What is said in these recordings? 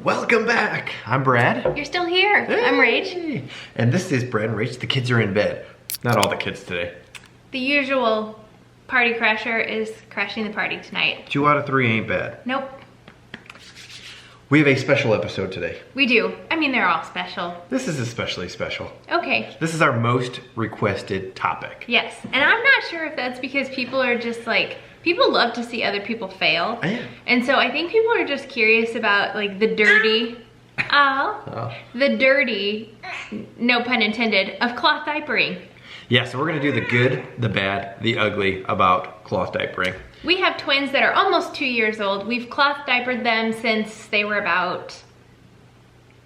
Welcome back. I'm Brad. You're still here. Hey. I'm Rach. And this is Brad and Rach. The kids are in bed. Not all the kids today. The usual party crasher is crashing the party tonight. 2 out of 3 ain't bad. Nope. We have a special episode today. We do. I mean, they're all special. This is especially special. Okay. This is our most requested topic. Yes. And I'm not sure if that's because people are just like, people love to see other people fail. Yeah. And so I think people are just curious about like the dirty, the dirty, no pun intended, of cloth diapering. Yeah, so we're gonna do the good, the bad, the ugly about cloth diapering. We have twins that are almost 2 years old. We've cloth diapered them since they were about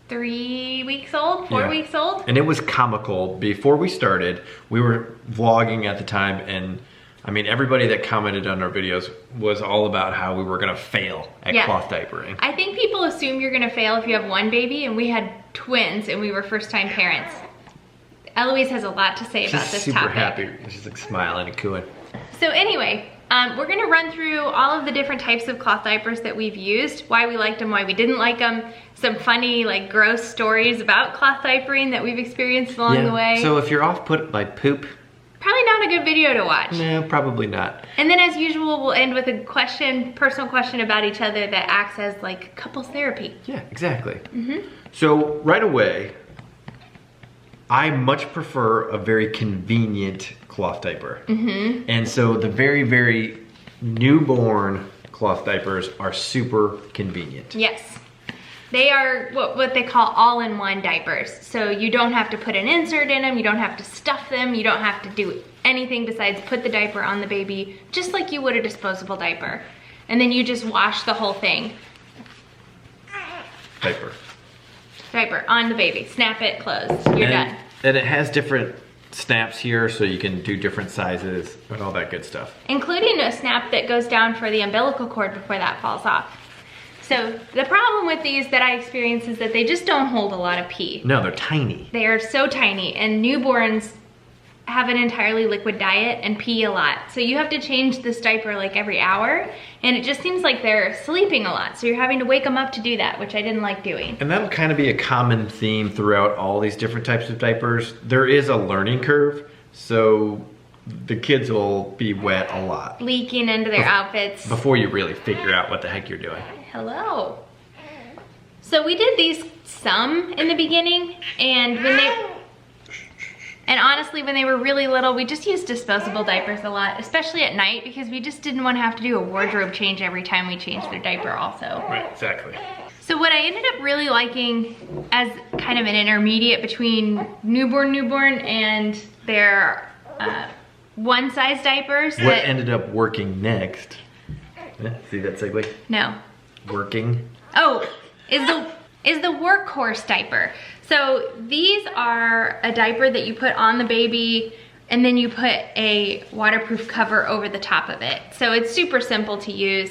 3 weeks old, 4 weeks old. And it was comical. Before we started, we were vlogging at the time, and I mean, everybody that commented on our videos was all about how we were gonna fail at cloth diapering. I think people assume you're gonna fail if you have one baby, and we had twins and we were first-time parents. Eloise has a lot to say about this topic. She's super happy. She's like smiling and cooing. So anyway, we're gonna run through all of the different types of cloth diapers that we've used, why we liked them, why we didn't like them, some funny, like gross stories about cloth diapering that we've experienced along the way. So if you're off put by poop, probably not a good video to watch. no, probably not. And then as usual, we'll end with a question, personal question about each other that acts as like couples therapy. Yeah, exactly. So right away, I much prefer a very convenient cloth diaper. And so the very, very newborn cloth diapers are super convenient. Yes. They are what they call all-in-one diapers. So you don't have to put an insert in them, you don't have to stuff them, you don't have to do anything besides put the diaper on the baby, just like you would a disposable diaper. And then you just wash the whole thing. Diaper on the baby, snap it, close, you're done. And it has different snaps here, so you can do different sizes and all that good stuff. Including a snap that goes down for the umbilical cord before that falls off. So the problem with these that I experience is that they just don't hold a lot of pee. No, they're tiny. They are so tiny, and newborns have an entirely liquid diet and pee a lot. So you have to change this diaper like every hour, and it just seems like they're sleeping a lot. So you're having to wake them up to do that, which I didn't like doing. And that'll kind of be a common theme throughout all these different types of diapers. There is a learning curve, so the kids will be wet a lot. Leaking into their outfits. Before you really figure out what the heck you're doing. Hello. So we did these some in the beginning, and honestly, when they were really little, we just used disposable diapers a lot, especially at night, because we just didn't want to have to do a wardrobe change every time we changed their diaper also. Right, exactly. So what I ended up really liking as kind of an intermediate between newborn and their one size diapers. What ended up working next? See that segue? No. Working. Oh, is the workhorse diaper. So these are a diaper that you put on the baby, and then you put a waterproof cover over the top of it. So it's super simple to use.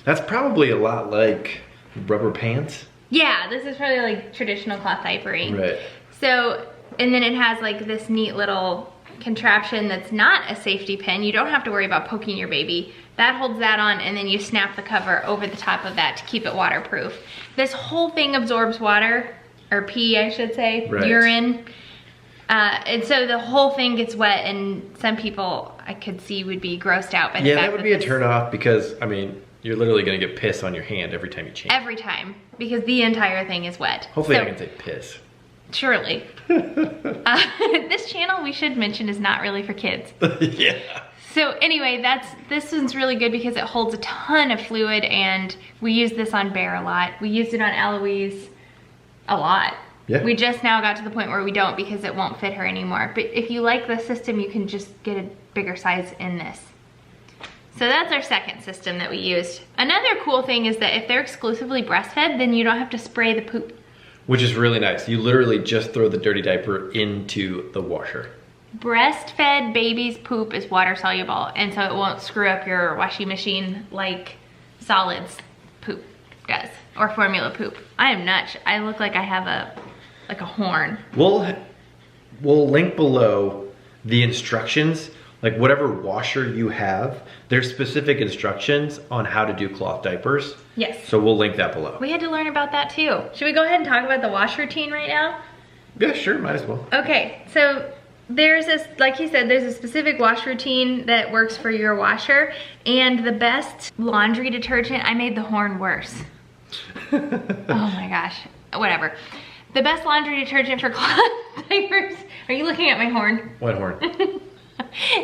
That's probably a lot like rubber pants. Yeah, this is probably like traditional cloth diapering. Right. So, and then it has like this neat little contraption that's not a safety pin. You don't have to worry about poking your baby. That holds that on, and then you snap the cover over the top of that to keep it waterproof. This whole thing absorbs water, or pee I should say, urine. And so the whole thing gets wet, and some people I could see would be grossed out by the fact that would be a turn off, because I mean, you're literally gonna get piss on your hand every time you change. Every time, because the entire thing is wet. Hopefully I can say piss. Surely. This channel, we should mention, is not really for kids. Yeah. So anyway, this one's really good because it holds a ton of fluid, and we use this on Bear a lot. We used it on Eloise a lot. Yeah. We just now got to the point where we don't because it won't fit her anymore. But if you like the system, you can just get a bigger size in this. So that's our second system that we used. Another cool thing is that if they're exclusively breastfed, then you don't have to spray the poop. Which is really nice. You literally just throw the dirty diaper into the washer. Breastfed baby's poop is water soluble, and so it won't screw up your washing machine like solids poop does, or formula poop. I am nuts. I look like I have a horn. We'll link below the instructions like whatever washer you have, there's specific instructions on how to do cloth diapers. Yes. So we'll link that below. We had to learn about that too. Should we go ahead and talk about the wash routine right now? Yeah, sure, might as well. Okay, so there's this, like he said, there's a specific wash routine that works for your washer, and the best laundry detergent, I made the horn worse. Oh my gosh, whatever. The best laundry detergent for cloth diapers, are you looking at my horn? What horn?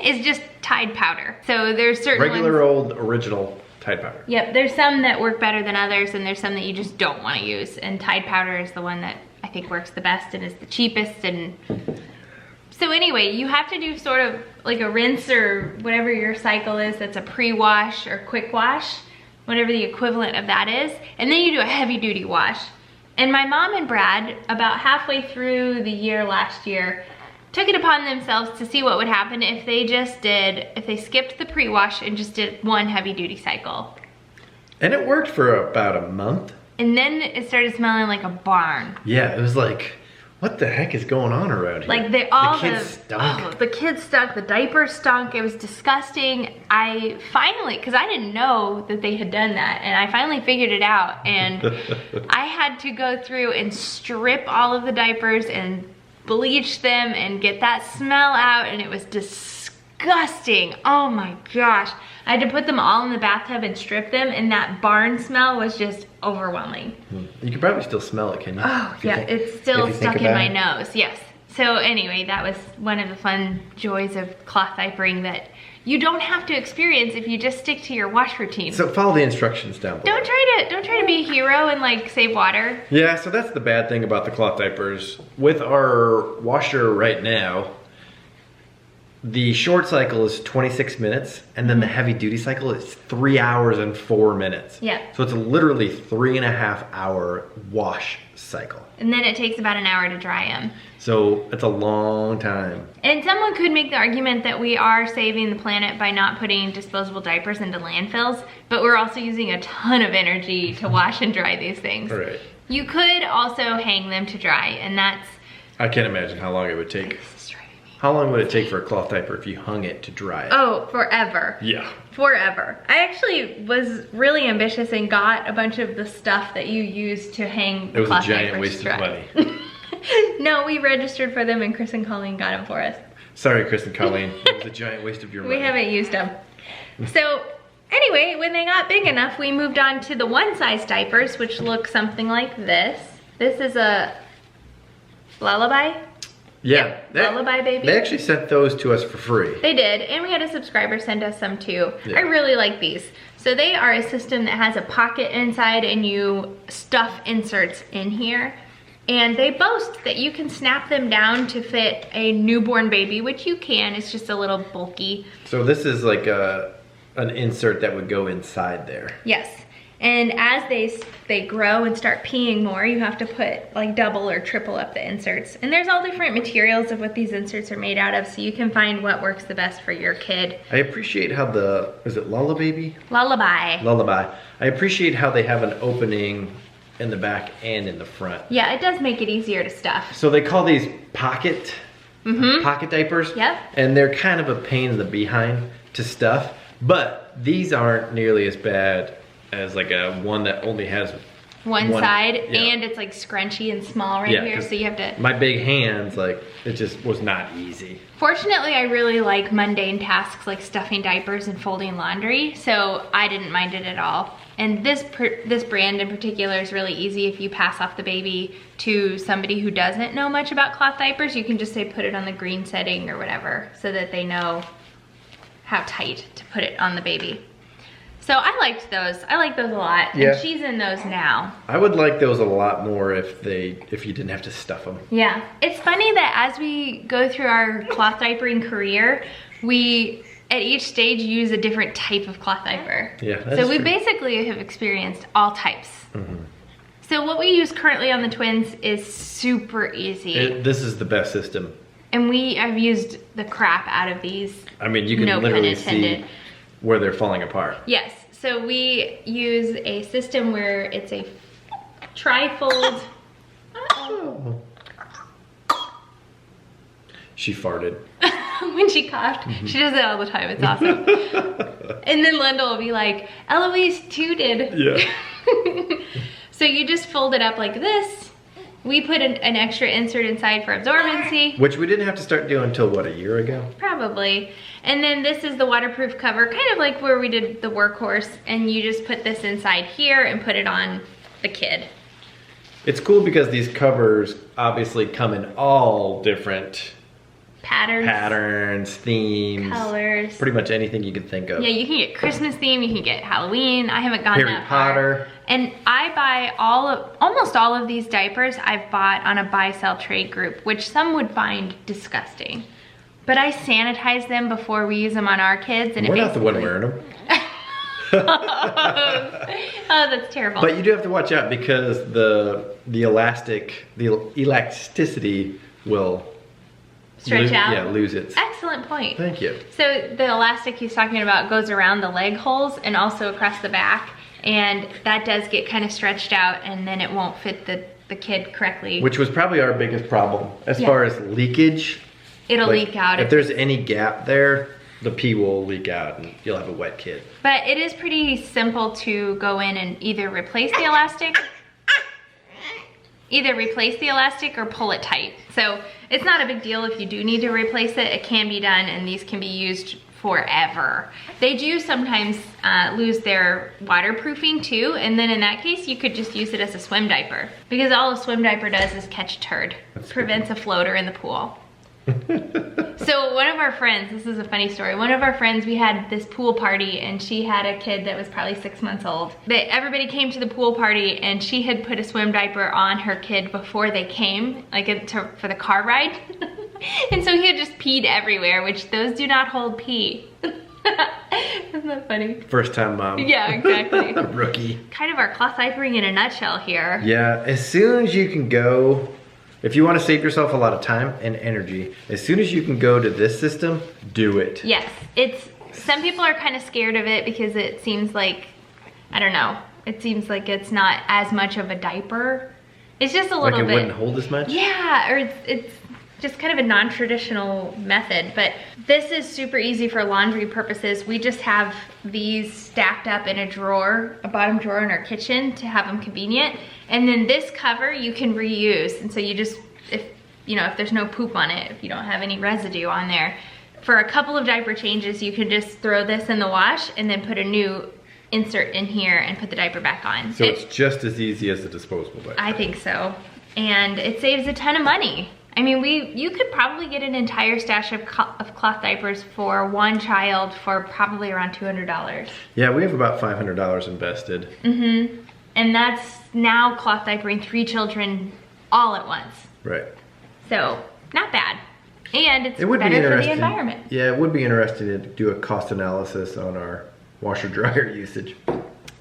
Is just Tide powder. So there's certain Regular ones, old original Tide powder. Yep, there's some that work better than others, and there's some that you just don't want to use, and Tide powder is the one that I think works the best and is the cheapest. And so anyway, you have to do sort of like a rinse or whatever your cycle is that's a pre-wash or quick wash, whatever the equivalent of that is, and then you do a heavy duty wash. And my mom and Brad, about halfway through the year last year, took it upon themselves to see what would happen if they skipped the pre-wash and just did one heavy duty cycle. And it worked for about a month. And then it started smelling like a barn. Yeah, it was like, what the heck is going on around here? Like the kids stunk. Oh, the kids stunk, the diapers stunk, it was disgusting. I finally, because I didn't know that they had done that, and I finally figured it out, and I had to go through and strip all of the diapers and bleach them and get that smell out, and it was disgusting. Oh my gosh. I had to put them all in the bathtub and strip them, and that barn smell was just overwhelming. You can probably still smell it, can you? Oh yeah, it's still stuck in my nose, yes. So anyway, that was one of the fun joys of cloth diapering that you don't have to experience if you just stick to your wash routine. So follow the instructions down below. Don't try to be a hero and like save water. Yeah, so that's the bad thing about the cloth diapers. With our washer right now, the short cycle is 26 minutes, and then the heavy duty cycle is 3 hours and 4 minutes. Yeah. So it's a literally 3.5 hour wash cycle. And then it takes about an hour to dry them. So it's a long time. And someone could make the argument that we are saving the planet by not putting disposable diapers into landfills, but we're also using a ton of energy to wash and dry these things. Right. You could also hang them to dry, and that's... I can't imagine how long it would take. How long would it take for a cloth diaper if you hung it to dry it? Oh, forever. Yeah. Forever. I actually was really ambitious and got a bunch of the stuff that you use to hang It was cloth a giant diapers waste dry. of money. No, we registered for them and Chris and Colleen got them for us. Sorry, Chris and Colleen. It was a giant waste of your money. We haven't used them. So anyway, when they got big enough, we moved on to the one size diapers, which look something like this. This is a lullaby. Yeah, Lullaby baby. They actually sent those to us for free. They did, and we had a subscriber send us some too. Yeah. I really like these. So they are a system that has a pocket inside, and you stuff inserts in here. And they boast that you can snap them down to fit a newborn baby, which you can. It's just a little bulky. So this is like an insert that would go inside there. Yes. And as they grow and start peeing more, you have to put like double or triple up the inserts. And there's all different materials of what these inserts are made out of, so you can find what works the best for your kid. I appreciate how is it Lullaby? Lullaby. Lullaby. I appreciate how they have an opening in the back and in the front. Yeah, it does make it easier to stuff. So they call these pocket diapers. Yep. And they're kind of a pain in the behind to stuff, but these aren't nearly as bad as like a one that only has one side, yeah. And it's like scrunchy and small right here, so you have to... My big hands, like, it just was not easy. Fortunately, I really like mundane tasks like stuffing diapers and folding laundry, so I didn't mind it at all. And this brand in particular is really easy if you pass off the baby to somebody who doesn't know much about cloth diapers. You can just say put it on the green setting or whatever, so that they know how tight to put it on the baby. So I liked those. I like those a lot. Yeah. And she's in those now. I would like those a lot more if you didn't have to stuff them. Yeah. It's funny that as we go through our cloth diapering career, we at each stage use a different type of cloth diaper. Yeah. So we basically have experienced all types. Mm-hmm. So what we use currently on the twins is super easy. This is the best system. And we have used the crap out of these. I mean, you can literally see where they're falling apart. Yes, so we use a system where it's a tri-fold. She farted. when she coughed. She does it all the time, it's awesome. And then Linda will be like, Eloise tooted. Yeah. So you just fold it up like this. We put an extra insert inside for absorbency. Which we didn't have to start doing until, what, a year ago? Probably. And then this is the waterproof cover, kind of like where we did the workhorse, and you just put this inside here and put it on the kid. It's cool because these covers obviously come in all different patterns, themes, colors. Pretty much anything you can think of. Yeah, you can get Christmas theme, you can get Halloween. I haven't gone that far. Harry Potter. And I buy almost all of these diapers I've bought on a buy-sell trade group, which some would find disgusting. But I sanitize them before we use them on our kids. And we're not the one wearing them. Oh, that's terrible. But you do have to watch out because the elasticity will stretch out. Yeah, lose its. Excellent point. Thank you. So the elastic he's talking about goes around the leg holes and also across the back, and that does get kind of stretched out, and then it won't fit the kid correctly. Which was probably our biggest problem as far as leakage. It'll leak out. If there's any gap there, the pee will leak out and you'll have a wet kid. But it is pretty simple to go in and either replace the elastic or pull it tight. So it's not a big deal if you do need to replace it. It can be done, and these can be used forever. They do sometimes lose their waterproofing too, and then in that case you could just use it as a swim diaper, because all a swim diaper does is catch a turd. Prevents a floater in the pool. So one of our friends, this is a funny story, one of our friends, we had this pool party, and she had a kid that was probably 6 months old. But everybody came to the pool party, and she had put a swim diaper on her kid before they came, like for the car ride. And so he had just peed everywhere, which those do not hold pee. Isn't that funny? First time mom. Yeah, exactly. Rookie. Kind of our cloth diapering in a nutshell here. Yeah, as soon as you can go, if you want to save yourself a lot of time and energy, as soon as you can go to this system, do it. Yes, some people are kind of scared of it because it seems like, I don't know, it seems like it's not as much of a diaper. It's just a little bit. Like it wouldn't hold as much? Yeah, or it's just kind of a non-traditional method, but this is super easy for laundry purposes. We just have these stacked up in a drawer, a bottom drawer in our kitchen to have them convenient. And then this cover you can reuse. And so you just, if there's no poop on it, if you don't have any residue on there, for a couple of diaper changes, you can just throw this in the wash and then put a new insert in here and put the diaper back on. So it's just as easy as a disposable diaper. I think so. And it saves a ton of money. I mean, you could probably get an entire stash of cloth diapers for one child for probably around $200. Yeah, we have about $500 invested. Mm-hmm. And that's now cloth diapering 3 children all at once. Right. So, not bad. And it's it would better be for the environment. Yeah, it would be interesting to do a cost analysis on our washer dryer usage,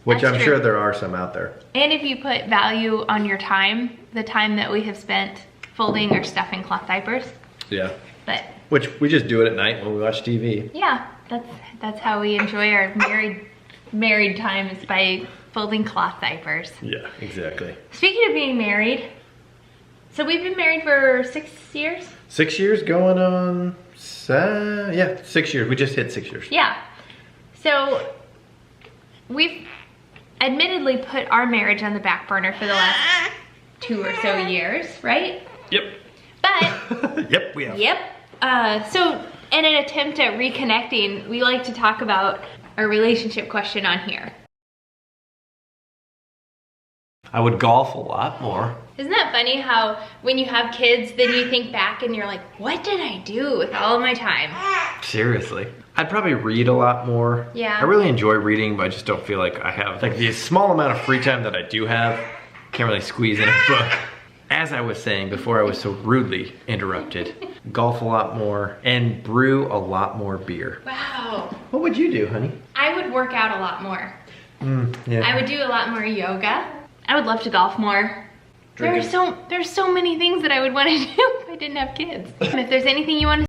which That's I'm true. sure there are some out there. And if you put value on your time, the time that we have spent folding or stuffing cloth diapers. Yeah. But which we just do it at night when we watch TV. yeah, that's how we enjoy our married time, is by folding cloth diapers. Yeah, exactly. Speaking of being married, so we've been married for 6 years? 6 years going on, 6 years. We just hit 6 years. Yeah. So we've admittedly put our marriage on the back burner for the last 2 or so years, right? Yep. But yep, we have. yep. So in an attempt at reconnecting, we like to talk about our relationship question on here. I would golf a lot more. Isn't that funny how when you have kids, then you think back and you're like, what did I do with all of my time? Seriously. I'd probably read a lot more. Yeah. I really enjoy reading, but I just don't feel like I have, like the small amount of free time that I do have, can't really squeeze in a book. As I was saying before I was so rudely interrupted, golf a lot more and brew a lot more beer. Wow. What would you do, honey? I would work out a lot more. Yeah. I would do a lot more yoga. I would love to golf more. There's so many things that I would want to do if I didn't have kids. If there's anything you want to